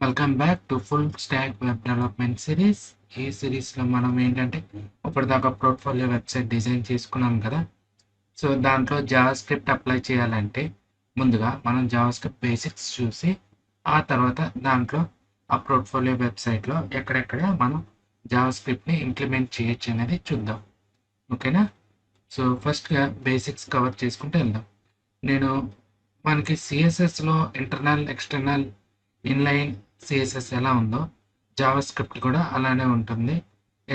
Welcome back to full stock web development series. ఈ సిరీస్లో మనం ఏంటంటే ఇప్పటిదాకా పోర్ట్ఫోలియో వెబ్సైట్ డిజైన్ చేసుకున్నాం కదా. సో దాంట్లో జావా స్క్రిప్ట్ అప్లై చేయాలంటే ముందుగా మనం జావా స్క్రిప్ట్ బేసిక్స్ చూసి ఆ తర్వాత దాంట్లో ఆ పోర్ట్ఫోలియో వెబ్సైట్లో ఎక్కడెక్కడ మనం జావా స్క్రిప్ట్ని ఇంప్లిమెంట్ చేయొచ్చు అనేది చూద్దాం. ఓకేనా? సో ఫస్ట్గా బేసిక్స్ కవర్ చేసుకుంటూ వెళ్దాం. నేను మనకి సిఎస్ఎస్లో ఇంటర్నల్, ఎక్స్టర్నల్, ఇన్లైన్ సిఎస్ఎస్ ఎలా ఉందో జావా స్క్రిప్ట్ కూడా అలానే ఉంటుంది.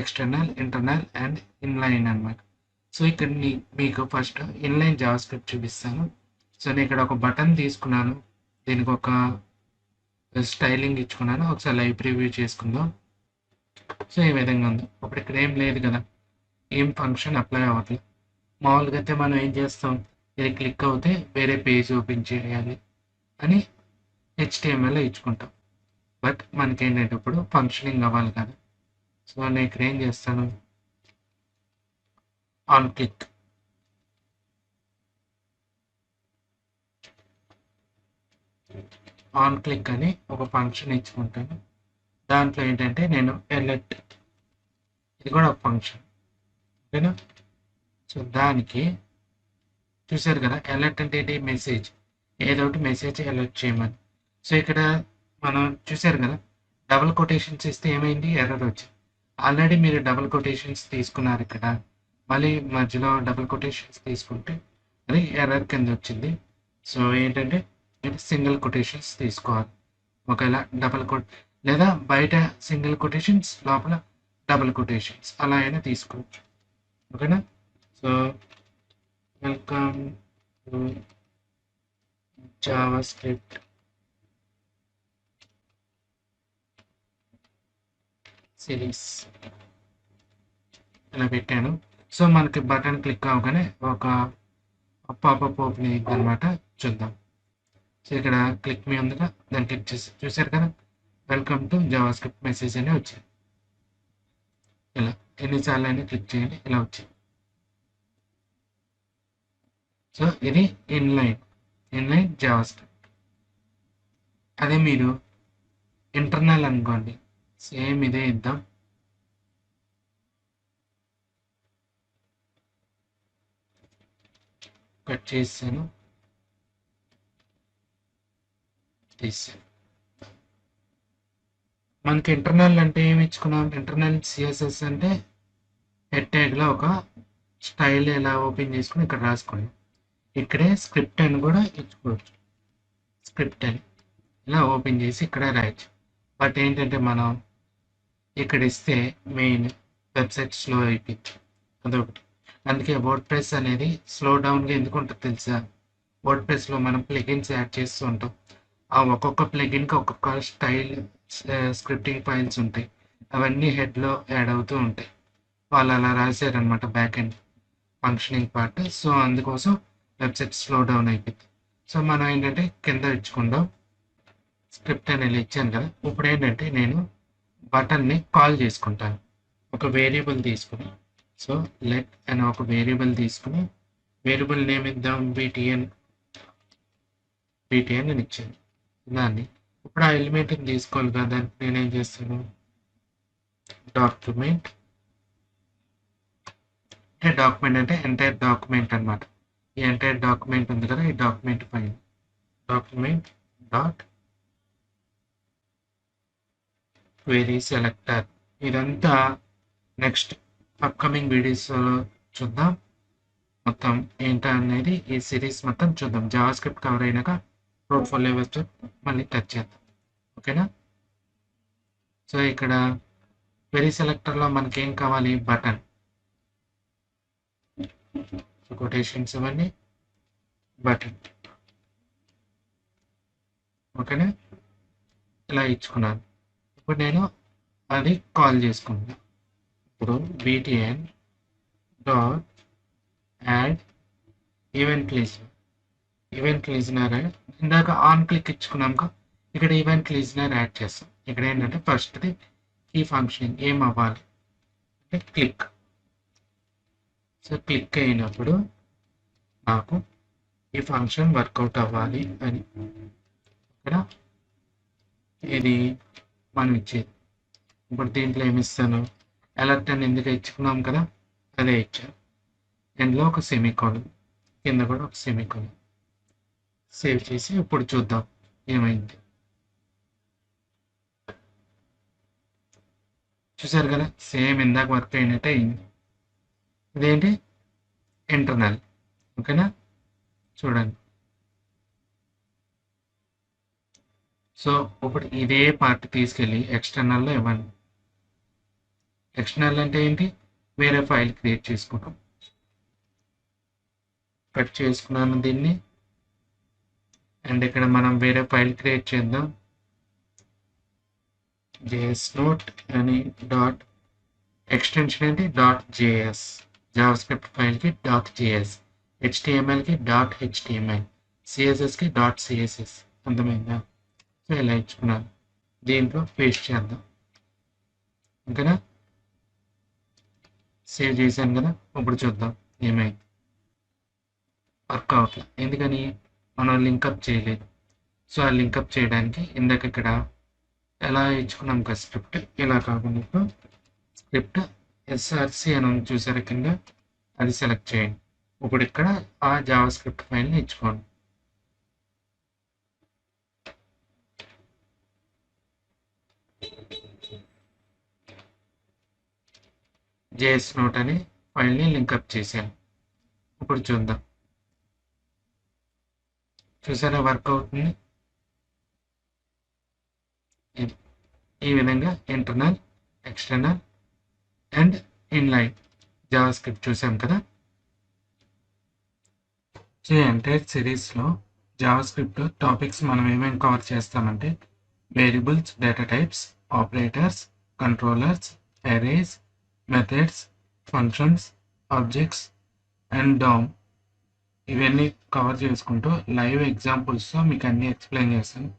ఎక్స్టర్నల్, ఇంటర్నల్ అండ్ ఇన్లైన్ అన్నమాట. సో ఇక్కడ మీకు ఫస్ట్ ఇన్లైన్ జావా స్క్రిప్ట్ చూపిస్తాను. సో నేను ఇక్కడ ఒక బటన్ తీసుకున్నాను, దీనికి ఒక స్టైలింగ్ ఇచ్చుకున్నాను. ఒకసారి లైవ్ ప్రివ్యూ చేసుకుందాం. సో ఈ విధంగా ఉంది. ఇప్పుడు ఇక్కడ ఏం లేదు కదా, ఏం ఫంక్షన్ అప్లై అవ్వట్లేదు. మామూలుగా అయితే మనం ఏం చేస్తాం, ఇది క్లిక్ అవుతే వేరే పేజ్ ఓపెన్ చేయాలి అని HTML ఇచ్చుకుంటాం. బట్ మనకేంటంటే ఇప్పుడు ఫంక్షనింగ్ అవ్వాలి కదా. సో నేను ఇక్కడ ఏం చేస్తాను, ఆన్ క్లిక్ అని ఒక ఫంక్షన్ ఇచ్చుకుంటాను. దాంట్లో ఏంటంటే నేను ఎలర్ట్, ఇది కూడా ఒక ఫంక్షన్. ఓకేనా? సో దానికి చూసారు కదా, అలర్ట్ అంటే ఏంటి, మెసేజ్, ఏదో ఒకటి మెసేజ్ అలర్ట్ చేయమని. సో ఇక్కడ మనం చూసారు కదా, డబుల్ కొటేషన్స్ ఇస్తే ఏమైంది, ఎర్రర్ వచ్చింది. ఆల్రెడీ మీరు డబుల్ కొటేషన్స్ తీసుకున్నారు ఇక్కడ, మళ్ళీ మధ్యలో డబుల్ కొటేషన్స్ తీసుకుంటే అది ఎర్రర్ కింద వచ్చింది. సో ఏంటంటే మీరు సింగిల్ కొటేషన్స్ తీసుకోవాలి. ఒకవేళ డబుల్ కొట్ లేదా బయట సింగిల్ కొటేషన్స్, లోపల డబుల్ కొటేషన్స్ అలా అయినా తీసుకోవచ్చు. ఓకేనా? So welcome to JavaScript series ఇలా పెట్టాను. సో మనకి బటన్ క్లిక్ అవగానే ఒక పాపప్ ఓపెన్ అయ్యింది అనమాట. చూద్దాం. సో ఇక్కడ క్లిక్ మీ ఉందిగా, దాన్ని క్లిక్ చేసి చూసారు కదా, వెల్కమ్ టు జావాస్క్రిప్ట్ మెసేజ్ అని వచ్చింది. ఇలా ఎన్నిసార్లు అయినా క్లిక్ చేయండి, ఇలా వచ్చింది. సో ఇది ఇన్లైన్ జావాస్క్రిప్ట్. అదే మీరు ఇంటర్నల్ అనుకోండి, సేమ్ ఇదే ఇద్దాం. కట్ చేసాను, తీసాను. మనకి ఇంటర్నల్ అంటే ఏమి ఇచ్చుకున్నాం, ఇంటర్నల్ సిఎస్ఎస్ అంటే హెడ్ ట్యాగ్లో ఒక స్టైల్ ఎలా ఓపెన్ చేసుకుని ఇక్కడ రాసుకోండి. ఇక్కడే స్క్రిప్ట్ అని కూడా ఇచ్చుకోవచ్చు. స్క్రిప్ట్ అని ఇలా ఓపెన్ చేసి ఇక్కడ రాయొచ్చు. బట్ ఏంటంటే మనం ఇక్కడ ఇస్తే మెయిన్ వెబ్సైట్ స్లో అయిపోయింది, అదొకటి. అందుకే వర్డ్ ప్రెస్ అనేది స్లో డౌన్గా ఎందుకు ఉంటుంది తెలుసా? వర్డ్ ప్రెస్లో మనం ప్లగిన్స్ యాడ్ చేస్తూ ఉంటాం. ఆ ఒక్కొక్క ప్లగిన్కి ఒక్కొక్క స్టైల్ స్క్రిప్టింగ్ ఫైల్స్ ఉంటాయి, అవన్నీ హెడ్లో యాడ్ అవుతూ ఉంటాయి. వాళ్ళు అలా రాశారనమాట back end functioning part. So అందుకోసం వెబ్సైట్ స్లో డౌన్ అయిపోయింది. సో మనం ఏంటంటే కింద ఇచ్చుకుందాం, స్క్రిప్ట్ అనేది ఇచ్చాను కదా. ఇప్పుడు ఏంటంటే నేను బటన్ని కాల్ చేసుకుంటాను. ఒక వేరియబుల్ తీసుకుని, సో లెట్ అని ఒక వేరియబుల్ తీసుకుని, వేరియబుల్ నేమ్ ఇద్దాం btn అని ఇచ్చాను దాన్ని. ఇప్పుడు ఆ ఎలిమెంట్ని తీసుకోవాలి కదా, దానికి నేనేం చేస్తాను, డాక్యుమెంట్ అంటే ఎంటైర్ డాక్యుమెంట్ అనమాట. ఈ ఎంటైర్ డాక్యుమెంట్ ఉంది కదా, ఈ డాక్యుమెంట్ పైన డాక్యుమెంట్ డాట్ క్వెరీ సెలెక్టర్. ఇదంతా నెక్స్ట్ అప్కమింగ్ వీడియోస్లో చూద్దాం. మొత్తం ఏంటా అనేది ఈ సిరీస్ మొత్తం చూద్దాం. జావా స్క్రిప్ట్ కవర్ అయినాక పోర్ట్ఫోలియో వెబ్సైట్ మళ్ళీ టచ్ చేద్దాం. ఓకేనా? సో ఇక్కడ క్వెరీ సెలెక్టర్లో మనకి ఏం కావాలి, బటన్, కొటేషన్స్ ఇవన్నీ బటన్. ఓకేనా? ఇలా ఇచ్చుకున్నాను. ఇప్పుడు నేను అది కాల్ చేసుకుంటాను. ఇప్పుడు btn dot add event listener ఇందాక ఆన్ క్లిక్ ఇచ్చుకున్నాక ఇక్కడ ఈవెంట్ లిజనర్ యాడ్ చేస్తాం. ఇక్కడ ఏంటంటే ఫస్ట్ది ఈ ఫంక్షన్ ఏం అవ్వాలి అంటే క్లిక్. సో క్లిక్ అయినప్పుడు నాకు ఈ ఫంక్షన్ వర్కౌట్ అవ్వాలి అని ఇక్కడ ఇది మనం ఇచ్చేది. ఇప్పుడు దీంట్లో ఏమి ఇస్తాను, అలర్ట్ అని ఎందుకు ఇచ్చుకున్నాం కదా, అదే ఇచ్చాను. ఎండ్లో ఒక సెమీకోలన్, కింద కూడా ఒక సెమీకోలన్. సేవ్ చేసి ఇప్పుడు చూద్దాం ఏమైంది. చూసారు కదా, సేమ్ ఇందాక వర్క్ అయినట్టే అయింది. ఇదేంటి ఇంటర్నల్, ఓకేనా, చూడండి. సో ఇప్పుడు ఇదే పార్ట్ తీసుకెళ్ళి ఎక్స్టర్నల్లో ఇవ్వండి. ఎక్స్టర్నల్ అంటే ఏంటి, వేరే ఫైల్ క్రియేట్ చేసుకుంటాం. కట్ చేసుకున్నాను దీన్ని, అండ్ ఇక్కడ మనం వేరే ఫైల్ క్రియేట్ చేద్దాం. జేఎస్ నోట్ అని డాట్ ఎక్స్టెన్షన్ ఏంటి డాట్ జేఎస్, జావా స్క్రిప్ట్ ఫైల్కి డాట్ జేఎస్, హెచ్టిఎంఎల్కి డాట్ హెచ్టిఎంఎల్, సిఎస్ఎస్కి డాట్ సిఎస్ఎస్. అర్థమైందా? సో ఇలా ఇచ్చుకున్నాను, దీంట్లో పేస్ట్ చేద్దాం. ఓకేనా, సేవ్ చేశాను కదా, ఇప్పుడు చూద్దాం ఏమైంది. వర్క్ అవట్లేదు, ఎందుకని మనం లింకప్ చేయలేదు. సో ఆ లింకప్ చేయడానికి ఇందాక ఇక్కడ ఎలా ఇచ్చుకున్నాం కదా స్క్రిప్ట్, ఇలా కాకుండా ఇప్పుడు స్క్రిప్ట్ ఎస్ఆర్సి అని ఉంది చూసారు కింద, అది సెలెక్ట్ చేయండి. ఇప్పుడు ఇక్కడ ఆ జావా స్క్రిప్ట్ ఫైల్ని ఇచ్చుకోండి. జేఎస్ నోట్ అని ఫైల్ని లింకప్ చేశాను. ఇప్పుడు చూద్దాం, చూసారా వర్క్ అవుతుంది. ఈ విధంగా internal, external and inline Java script చూసాం కదా. సో ఎంటైర్ సిరీస్లో జావా స్క్రిప్ట్ టాపిక్స్ మనం ఏమేమి కవర్ చేస్తామంటే variables, data types, operators, controllers, arrays, methods, functions, objects and down, ఇవన్నీ కవర్ చేసుకుంటూ లైవ్ ఎగ్జాంపుల్స్తో మీకు అన్నీ ఎక్స్ప్లెయిన్ చేస్తాను.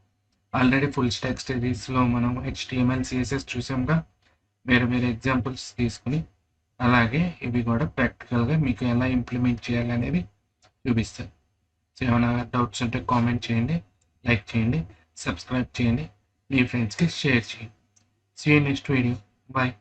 ఆల్రెడీ ఫుల్ స్టాక్ సిరీస్లో మనం HTML, CSS చూసాంగా, వేరే వేరే ఎగ్జాంపుల్స్ తీసుకుని అలాగే ఇవి కూడా ప్రాక్టికల్గా మీకు ఎలా ఇంప్లిమెంట్ చేయాలనేది చూపిస్తాను. సో ఏమైనా డౌట్స్ ఉంటే కామెంట్ చేయండి, లైక్ చేయండి, సబ్స్క్రైబ్ చేయండి, మీ ఫ్రెండ్స్కి షేర్ చేయండి. See you next video, bye.